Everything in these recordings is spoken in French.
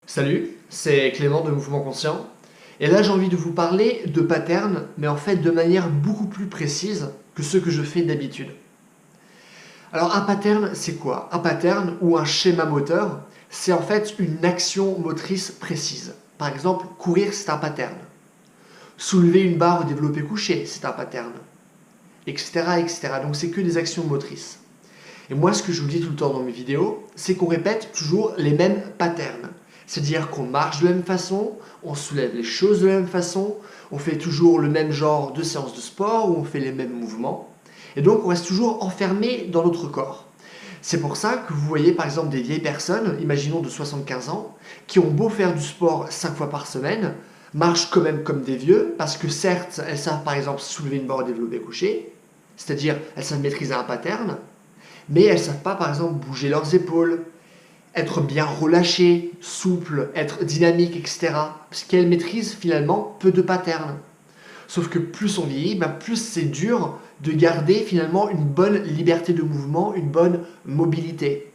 Salut, c'est Clément de Mouvement Conscient. Et là, j'ai envie de vous parler de patterns, mais en fait de manière beaucoup plus précise que ce que je fais d'habitude. Alors un pattern, c'est quoi? Un pattern ou un schéma moteur, c'est en fait une action motrice précise. Par exemple, courir, c'est un pattern. Soulever une barre ou développer couché, c'est un pattern. Etc. etc. Donc c'est que des actions motrices. Et moi, ce que je vous dis tout le temps dans mes vidéos, c'est qu'on répète toujours les mêmes patterns. C'est-à-dire qu'on marche de la même façon, on soulève les choses de la même façon, on fait toujours le même genre de séance de sport, où on fait les mêmes mouvements. Et donc, on reste toujours enfermé dans notre corps. C'est pour ça que vous voyez par exemple des vieilles personnes, imaginons de 75 ans, qui ont beau faire du sport 5 fois par semaine, marchent quand même comme des vieux, parce que certes, elles savent par exemple soulever une barre ou développer couché, c'est-à-dire elles savent maîtriser un pattern, mais elles ne savent pas, par exemple, bouger leurs épaules, être bien relâchées, souples, être dynamiques, etc. Parce qu'elles maîtrisent finalement peu de patterns. Sauf que plus on vieillit, plus c'est dur de garder finalement une bonne liberté de mouvement, une bonne mobilité.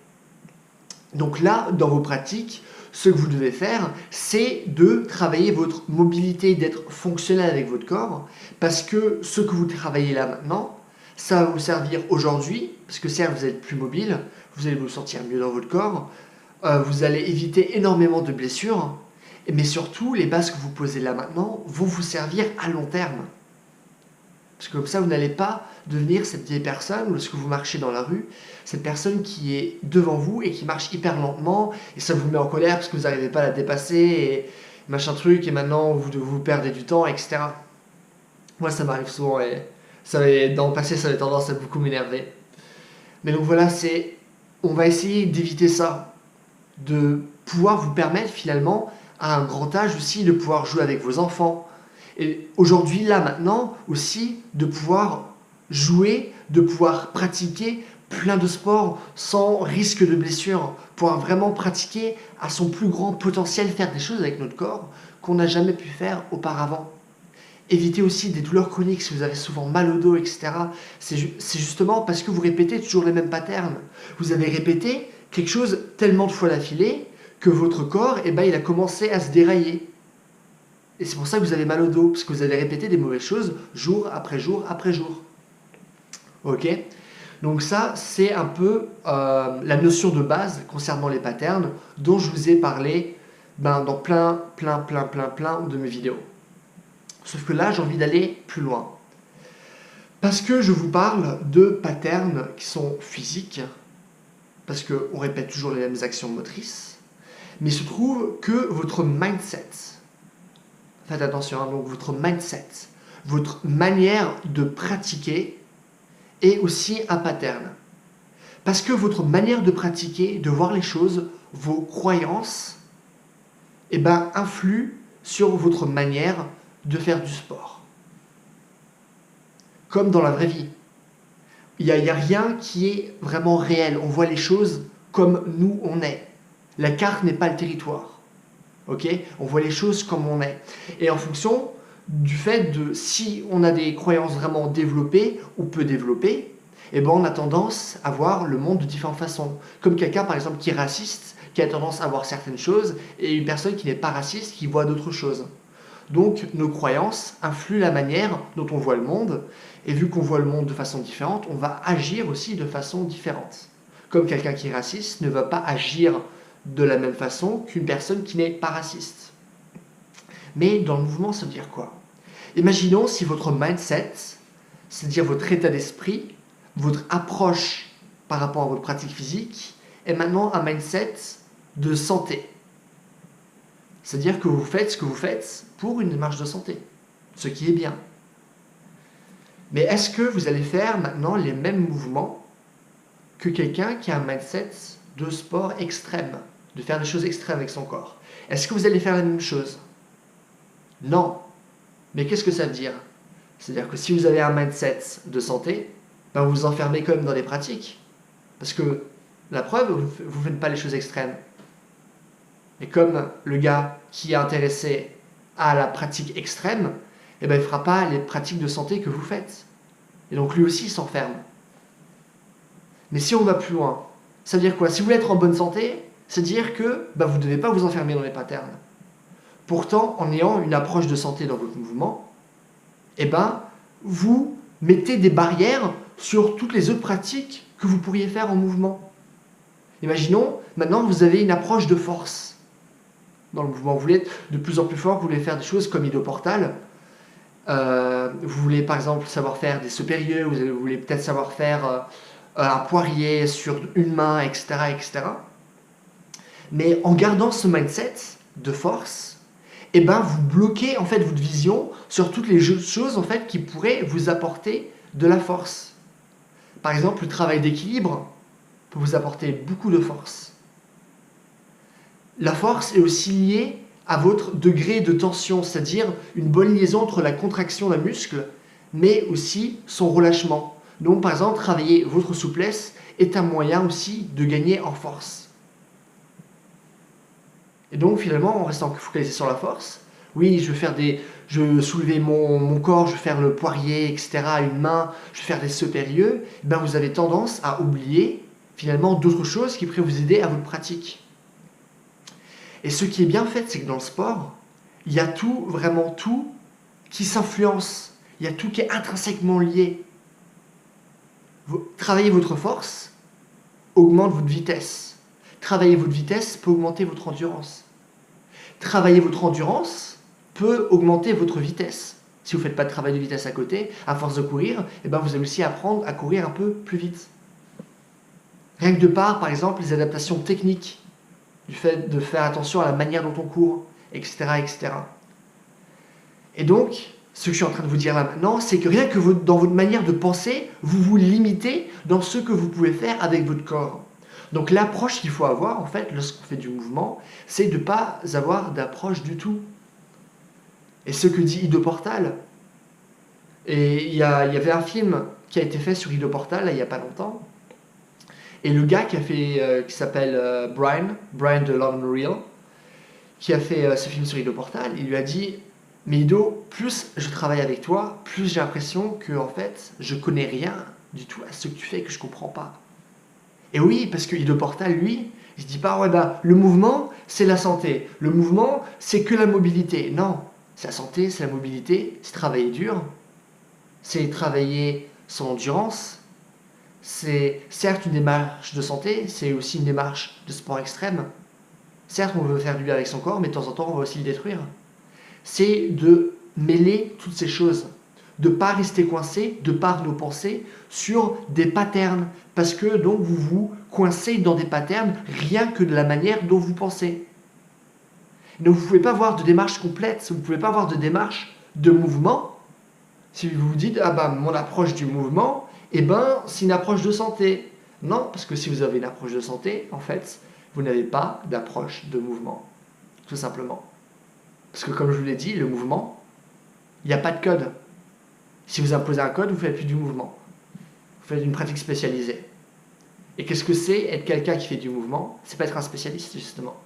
Donc là, dans vos pratiques, ce que vous devez faire, c'est de travailler votre mobilité, d'être fonctionnel avec votre corps, parce que ce que vous travaillez là maintenant, ça va vous servir aujourd'hui, parce que certes, vous êtes plus mobile, vous allez vous sentir mieux dans votre corps, vous allez éviter énormément de blessures, mais surtout, les bases que vous posez là maintenant vont vous servir à long terme. Parce que comme ça, vous n'allez pas devenir cette vieille personne, ou lorsque vous marchez dans la rue, cette personne qui est devant vous et qui marche hyper lentement, et ça vous met en colère parce que vous n'arrivez pas à la dépasser, et machin truc, et maintenant vous perdez du temps, etc. Moi, ça m'arrive souvent, et dans le passé, ça avait tendance à beaucoup m'énerver. Mais donc voilà, on va essayer d'éviter ça, de pouvoir vous permettre finalement, à un grand âge aussi, de pouvoir jouer avec vos enfants. Et aujourd'hui, là, maintenant, aussi, de pouvoir jouer, de pouvoir pratiquer plein de sports sans risque de blessure, pouvoir vraiment pratiquer à son plus grand potentiel, faire des choses avec notre corps qu'on n'a jamais pu faire auparavant. Évitez aussi des douleurs chroniques si vous avez souvent mal au dos, etc. C'est justement parce que vous répétez toujours les mêmes patterns. Vous avez répété quelque chose tellement de fois d'affilée que votre corps, il a commencé à se dérailler. Et c'est pour ça que vous avez mal au dos, parce que vous avez répété des mauvaises choses jour après jour après jour. Ok? Donc ça, c'est un peu la notion de base concernant les patterns dont je vous ai parlé dans plein de mes vidéos. Sauf que là, j'ai envie d'aller plus loin. Parce que je vous parle de patterns qui sont physiques, parce qu'on répète toujours les mêmes actions motrices, mais il se trouve que votre mindset, faites attention, donc votre mindset, votre manière de pratiquer est aussi un pattern. Parce que votre manière de pratiquer, de voir les choses, vos croyances, influent sur votre manière de faire du sport. Comme dans la vraie vie. Il n'y a rien qui est vraiment réel. On voit les choses comme nous on est. La carte n'est pas le territoire. Okay, on voit les choses comme on est. Et en fonction du fait de si on a des croyances vraiment développées ou peu développées, on a tendance à voir le monde de différentes façons. Comme quelqu'un par exemple qui est raciste, qui a tendance à voir certaines choses, et une personne qui n'est pas raciste, qui voit d'autres choses. Donc nos croyances influent la manière dont on voit le monde, et vu qu'on voit le monde de façon différente, on va agir aussi de façon différente. Comme quelqu'un qui est raciste ne va pas agir de la même façon qu'une personne qui n'est pas raciste. Mais dans le mouvement, ça veut dire quoi? Imaginons si votre mindset, c'est-à-dire votre état d'esprit, votre approche par rapport à votre pratique physique, est maintenant un mindset de santé. C'est-à-dire que vous faites ce que vous faites pour une démarche de santé, ce qui est bien. Mais est-ce que vous allez faire maintenant les mêmes mouvements que quelqu'un qui a un mindset de sport extrême, de faire des choses extrêmes avec son corps? Est-ce que vous allez faire la même chose? Non. Mais qu'est-ce que ça veut dire? C'est-à-dire que si vous avez un mindset de santé, vous vous enfermez quand même dans les pratiques. Parce que la preuve, vous ne faites pas les choses extrêmes. Et comme le gars qui est intéressé à la pratique extrême, il ne fera pas les pratiques de santé que vous faites. Et donc lui aussi il s'enferme. Mais si on va plus loin, ça veut dire quoi? Si vous voulez être en bonne santé, C'est-à-dire que vous ne devez pas vous enfermer dans les patterns. Pourtant, en ayant une approche de santé dans votre mouvement, vous mettez des barrières sur toutes les autres pratiques que vous pourriez faire en mouvement. Imaginons, maintenant vous avez une approche de force. Dans le mouvement, vous voulez être de plus en plus fort, vous voulez faire des choses comme Ido-Portal. Vous voulez par exemple savoir faire des sauts périlleux, vous voulez peut-être savoir faire un poirier sur une main, etc., etc. Mais en gardant ce mindset de force, vous bloquez en fait votre vision sur toutes les choses en fait qui pourraient vous apporter de la force. Par exemple, le travail d'équilibre peut vous apporter beaucoup de force. La force est aussi liée à votre degré de tension, c'est-à-dire une bonne liaison entre la contraction d'un muscle, mais aussi son relâchement. Donc par exemple, travailler votre souplesse est un moyen aussi de gagner en force. Et donc finalement, en restant focalisé sur la force, oui, je vais soulever mon corps, je vais faire le poirier, etc., une main, je vais faire des sauts périlleux, vous avez tendance à oublier finalement d'autres choses qui pourraient vous aider à votre pratique. Et ce qui est bien fait, c'est que dans le sport, il y a tout, vraiment tout, qui s'influence. Il y a tout qui est intrinsèquement lié. Travailler votre force augmente votre vitesse. Travailler votre vitesse peut augmenter votre endurance. Travailler votre endurance peut augmenter votre vitesse. Si vous ne faites pas de travail de vitesse à côté, à force de courir, vous allez aussi apprendre à courir un peu plus vite. Rien que de par exemple, les adaptations techniques, du fait de faire attention à la manière dont on court, etc., etc. Et donc, ce que je suis en train de vous dire là maintenant, c'est que rien que dans votre manière de penser, vous vous limitez dans ce que vous pouvez faire avec votre corps. Donc l'approche qu'il faut avoir, en fait, lorsqu'on fait du mouvement, c'est de ne pas avoir d'approche du tout. Et ce que dit Ido-Portal, et il y avait un film qui a été fait sur Ido-Portal, il n'y a pas longtemps, et le gars qui s'appelle Brian de London Real, qui a fait ce film sur Ido-Portal, il lui a dit « Mais Ido, plus je travaille avec toi, plus j'ai l'impression que en fait, je connais rien du tout à ce que tu fais, que je comprends pas. » Et oui, parce que Ido-Portal, lui, il se dit pas « le mouvement, c'est la santé. Le mouvement, c'est que la mobilité. » Non, c'est la santé, c'est la mobilité, c'est travailler dur, c'est travailler son endurance. C'est certes une démarche de santé, c'est aussi une démarche de sport extrême. Certes, on veut faire du bien avec son corps, mais de temps en temps, on va aussi le détruire. C'est de mêler toutes ces choses, de ne pas rester coincé, de par nos pensées, sur des patterns, parce que donc vous vous coincez dans des patterns rien que de la manière dont vous pensez. Donc vous ne pouvez pas avoir de démarche complète, vous ne pouvez pas avoir de démarche de mouvement, si vous vous dites « Ah mon approche du mouvement, c'est une approche de santé. » Non, parce que si vous avez une approche de santé, en fait, vous n'avez pas d'approche de mouvement. Tout simplement. Parce que comme je vous l'ai dit, le mouvement, il n'y a pas de code. Si vous imposez un code, vous ne faites plus du mouvement. Vous faites une pratique spécialisée. Et qu'est-ce que c'est être quelqu'un qui fait du mouvement? C'est pas être un spécialiste, justement.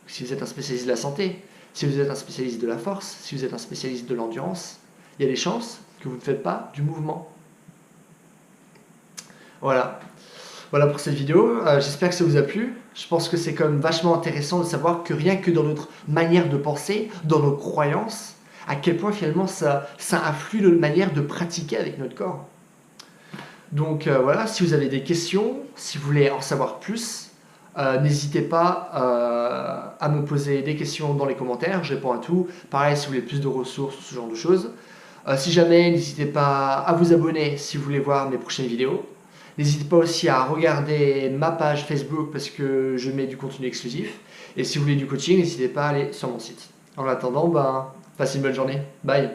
Si vous êtes un spécialiste de la santé, si vous êtes un spécialiste de la force, si vous êtes un spécialiste de l'endurance, il y a des chances que vous ne faites pas du mouvement. Voilà pour cette vidéo, j'espère que ça vous a plu. Je pense que c'est quand même vachement intéressant de savoir que rien que dans notre manière de penser, dans nos croyances, à quel point finalement ça influe notre manière de pratiquer avec notre corps. Donc voilà, si vous avez des questions, si vous voulez en savoir plus, n'hésitez pas à me poser des questions dans les commentaires, je réponds à tout. Pareil, si vous voulez plus de ressources, ce genre de choses. Si jamais, n'hésitez pas à vous abonner si vous voulez voir mes prochaines vidéos. N'hésitez pas aussi à regarder ma page Facebook parce que je mets du contenu exclusif. Et si vous voulez du coaching, n'hésitez pas à aller sur mon site. En attendant, passez une bonne journée. Bye.